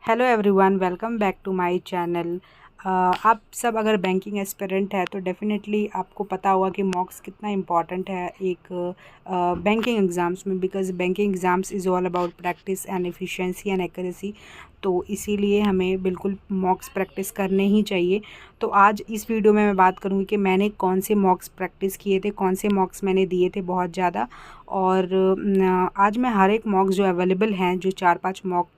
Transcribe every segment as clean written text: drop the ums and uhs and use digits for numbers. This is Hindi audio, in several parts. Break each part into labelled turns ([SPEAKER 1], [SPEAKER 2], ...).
[SPEAKER 1] Hello everyone, welcome back to my channel. आप सब अगर बैंकिंग एस्पिरेंट है तो डेफिनेटली आपको पता होगा कि मॉक्स कितना इम्पॉर्टेंट है एक बैंकिंग एग्ज़ाम्स में, because banking exams is all about practice and efficiency and accuracy. तो इसीलिए हमें बिल्कुल मॉक्स प्रैक्टिस करने ही चाहिए। तो आज इस वीडियो में मैं बात करूँगी कि मैंने कौन से मॉक्स प्रैक्टिस किए थे, कौन से मॉक्स मैंने दिए थे बहुत ज़्यादा। और आज मैं हर एक मॉक्स जो अवेलेबल हैं, जो 4-5 मॉक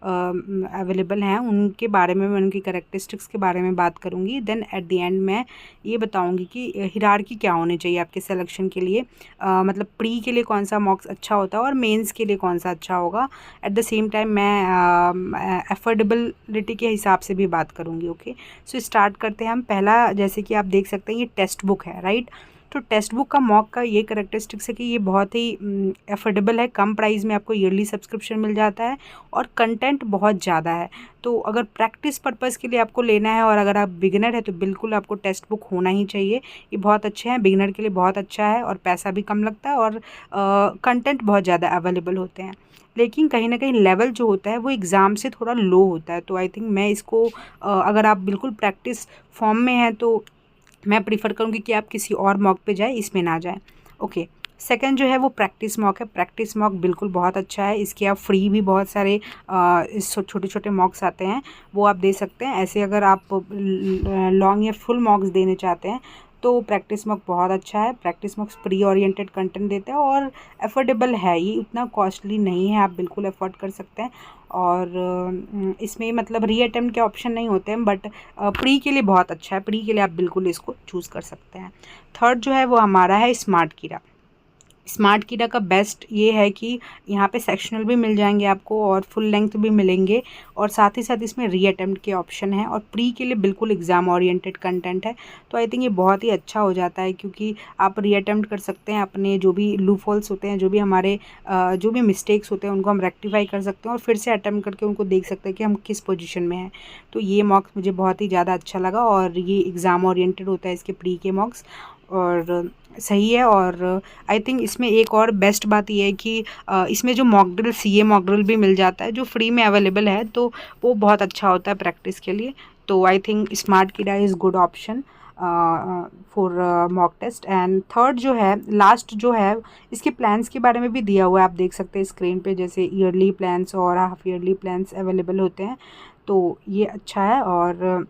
[SPEAKER 1] अवेलेबल हैं, उनके बारे में मैं उनकी कैरेक्टरिस्टिक्स के बारे में बात करूंगी। देन एट द एंड मैं ये बताऊंगी कि हिरार्की क्या होनी चाहिए आपके सिलेक्शन के लिए, मतलब प्री के लिए कौन सा मॉक्स अच्छा होता है और मेंस के लिए कौन सा अच्छा होगा। एट द सेम टाइम मैं अफोर्डेबिलिटी के हिसाब से भी बात करूंगी। ओके, सो स्टार्ट करते हैं हम। पहला, जैसे कि आप देख सकते हैं, ये टेक्स्ट बुक है, राइट। तो टेक्स्ट बुक का मॉक का ये करेक्टरिस्टिक्स है कि ये बहुत ही अफोर्डेबल है, कम प्राइस में आपको ईयरली सब्सक्रिप्शन मिल जाता है और कंटेंट बहुत ज़्यादा है। तो अगर प्रैक्टिस पर्पज़ के लिए आपको लेना है और अगर आप बिगिनर है तो बिल्कुल आपको टेक्स्ट बुक होना ही चाहिए। ये बहुत अच्छे हैं, बिगिनर के लिए बहुत अच्छा है और पैसा भी कम लगता है और कंटेंट बहुत ज़्यादा अवेलेबल होते हैं। लेकिन कहीं ना कहीं लेवल जो होता है वो एग्ज़ाम से थोड़ा लो होता है। तो आई थिंक मैं इसको अगर आप बिल्कुल प्रैक्टिस फॉर्म में हैं तो मैं प्रीफर करूँगी कि आप किसी और मॉक पे जाए, इसमें ना जाए। ओके, सेकंड जो है वो प्रैक्टिस मॉक है। प्रैक्टिस मॉक बिल्कुल बहुत अच्छा है, इसके आप फ्री भी बहुत सारे छोटे छोटे मॉक्स आते हैं, वो आप दे सकते हैं। ऐसे अगर आप लॉन्ग या फुल मॉक्स देने चाहते हैं तो प्रैक्टिस मॉक बहुत अच्छा है। प्रैक्टिस मॉक्स प्री ओरिएंटेड कंटेंट देते हैं और अफोर्डेबल है, ये उतना कॉस्टली नहीं है, आप बिल्कुल अफोर्ड कर सकते हैं। और इसमें मतलब री अटेम्प्ट के ऑप्शन नहीं होते हैं, बट प्री के लिए बहुत अच्छा है, प्री के लिए आप बिल्कुल इसको चूज़ कर सकते हैं। थर्ड जो है वो हमारा है स्मार्ट कीड़ा। स्मार्ट कीड़ा का बेस्ट ये है कि यहाँ पे सेक्शनल भी मिल जाएंगे आपको और फुल लेंथ भी मिलेंगे, और साथ ही साथ इसमें री अटेम्प्ट के ऑप्शन हैं और प्री के लिए बिल्कुल एग्ज़ाम ओरिएंटेड कंटेंट है। तो आई थिंक ये बहुत ही अच्छा हो जाता है, क्योंकि आप री अटेम्प्ट कर सकते हैं, अपने जो भी लूपहोल्स होते हैं, जो भी हमारे जो भी मिस्टेक्स होते हैं उनको हम रेक्टिफाई कर सकते हैं और फिर से अटेम्प्ट करके उनको देख सकते हैं कि हम किस पोजिशन में हैं। तो ये मॉक्स मुझे बहुत ही ज़्यादा अच्छा लगा और ये एग्ज़ाम ओरिएंटेड होता है इसके प्री के मॉक्स, और सही है। और आई थिंक इसमें एक और बेस्ट बात ये है कि इसमें जो mock drill, CA mock drill भी मिल जाता है जो फ्री में अवेलेबल है, तो वो बहुत अच्छा होता है प्रैक्टिस के लिए। तो I think smart Keeda is good option for mock test. And third जो है, लास्ट जो है, इसके प्लान्स के बारे में भी दिया हुआ है, आप देख सकते हैं स्क्रीन पे, जैसे ईयरली प्लान्स और हाफ ईयरली प्लान्स अवेलेबल होते हैं। तो ये अच्छा है। और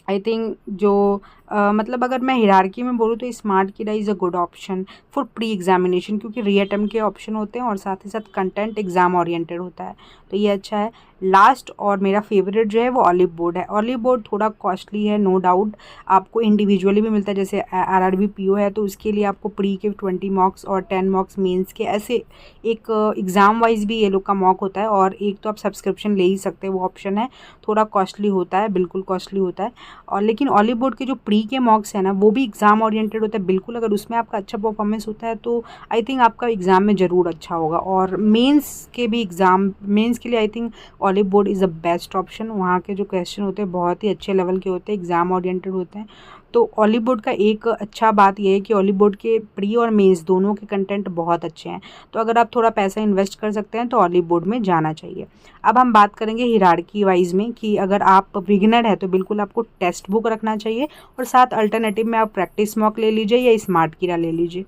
[SPEAKER 1] आई थिंक जो मतलब अगर मैं हिरार्की में बोलूँ तो smart Keeda is a good option for pre examination, क्योंकि री अटेम्प्ट के ऑप्शन होते हैं और साथ ही साथ कंटेंट एग्जाम ओरिएंटेड होता है, तो ये अच्छा है। लास्ट और मेरा फेवरेट जो है वो ऑलिव बोर्ड है। ऑलिव बोर्ड थोड़ा कॉस्टली है, नो डाउट, आपको इंडिविजुअली भी मिलता है, जैसे आरआरबी पीओ है तो उसके लिए आपको प्री के 20 मॉक्स और 10 मॉक्स मेंस के, ऐसे एक एग्ज़ाम वाइज भी ये लोग का मॉक होता है। और एक तो आप सब्सक्रिप्शन ले ही सकते हैं, वो ऑप्शन है, थोड़ा कॉस्टली होता है, बिल्कुल कॉस्टली होता है। और लेकिन ऑलिव बोर्ड के जो प्री के मॉक्स है ना, वो भी एग्ज़ाम ओरिएंटेड होता है बिल्कुल, अगर उसमें आपका अच्छा परफॉर्मेंस होता है तो आई थिंक आपका एग्ज़ाम में ज़रूर अच्छा होगा। और मेंस के भी एग्ज़ाम, मेंस के लिए आई think Oliveboard is a best option. वहाँ के जो क्वेश्चन होते हैं बहुत ही अच्छे लेवल के होते हैं, एग्ज़ाम ओरिएंटेड होते हैं। तो ऑलिव बोर्ड का एक अच्छा बात यह है कि ऑलिव बोर्ड के प्री और मेंस दोनों के कंटेंट बहुत अच्छे हैं, तो अगर आप थोड़ा पैसा इन्वेस्ट कर सकते हैं तो ऑलिव बोर्ड में जाना चाहिए। अब हम बात करेंगे हिरार्की वाइज में कि अगर आप बिगिनर है तो बिल्कुल आपको टेक्स्ट बुक रखना चाहिए और साथ अल्टरनेटिव में आप प्रैक्टिस मॉक ले लीजिए या स्मार्ट कीड़ा ले लीजिए।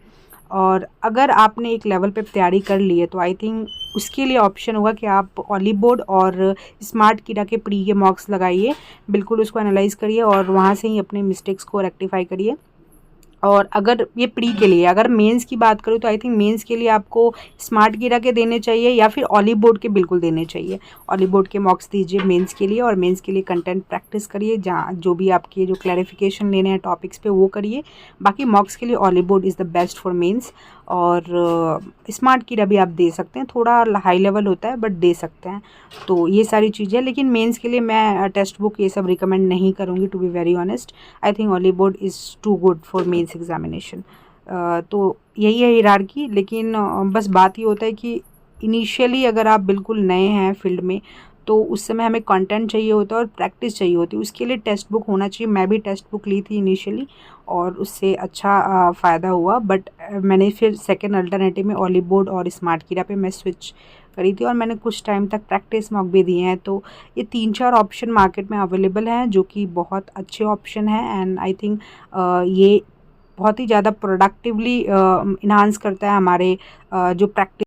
[SPEAKER 1] और अगर आपने एक लेवल पे तैयारी कर ली है तो आई थिंक उसके लिए ऑप्शन होगा कि आप ऑलिव बोर्ड और स्मार्ट कीड़ा के प्री के मॉक्स लगाइए, बिल्कुल उसको एनालाइज करिए और वहाँ से ही अपने मिस्टेक्स को रेक्टिफाई करिए। और अगर ये प्री के लिए, अगर मेंस की बात करूँ तो आई थिंक मेंस के लिए आपको स्मार्ट कीड़ा के देने चाहिए या फिर ऑलिव बोर्ड के बिल्कुल देने चाहिए। ऑलिव बोर्ड के मॉक्स दीजिए मेंस के लिए और मेंस के लिए कंटेंट प्रैक्टिस करिए, जहाँ जो भी आपके जो क्लैरिफिकेशन लेने हैं टॉपिक्स पे वो करिए। बाकी मॉक्स के लिए Oliveboard is the best for mains. और स्मार्ट कीड़ा भी आप दे सकते हैं, थोड़ा हाई लेवल होता है बट दे सकते हैं। तो ये सारी चीज़ें, लेकिन मेंस के लिए मैं टेक्स्ट बुक ये सब रिकमेंड नहीं करूँगी, to be very honest. I think Oliveboard is too good for mains examination. तो यही है हिरार्की। लेकिन बस बात ये होता है कि इनिशियली अगर आप बिल्कुल नए हैं फील्ड में तो उस समय हमें कंटेंट चाहिए होता है और प्रैक्टिस चाहिए होती है, उसके लिए टेक्स्ट बुक होना चाहिए। मैं भी टेक्स्ट बुक ली थी इनिशियली और उससे अच्छा फ़ायदा हुआ, बट मैंने फिर सेकंड अल्टरनेटिव में ओली बोर्ड और स्मार्ट कीड़ा पे मैं स्विच करी थी और मैंने कुछ टाइम तक प्रैक्टिस मॉक भी दिए हैं। तो ये 3-4 ऑप्शन मार्केट में अवेलेबल हैं जो कि बहुत अच्छे ऑप्शन हैं एंड आई थिंक ये बहुत ही ज़्यादा प्रोडक्टिवली इन्हांस करता है हमारे जो प्रैक्टिस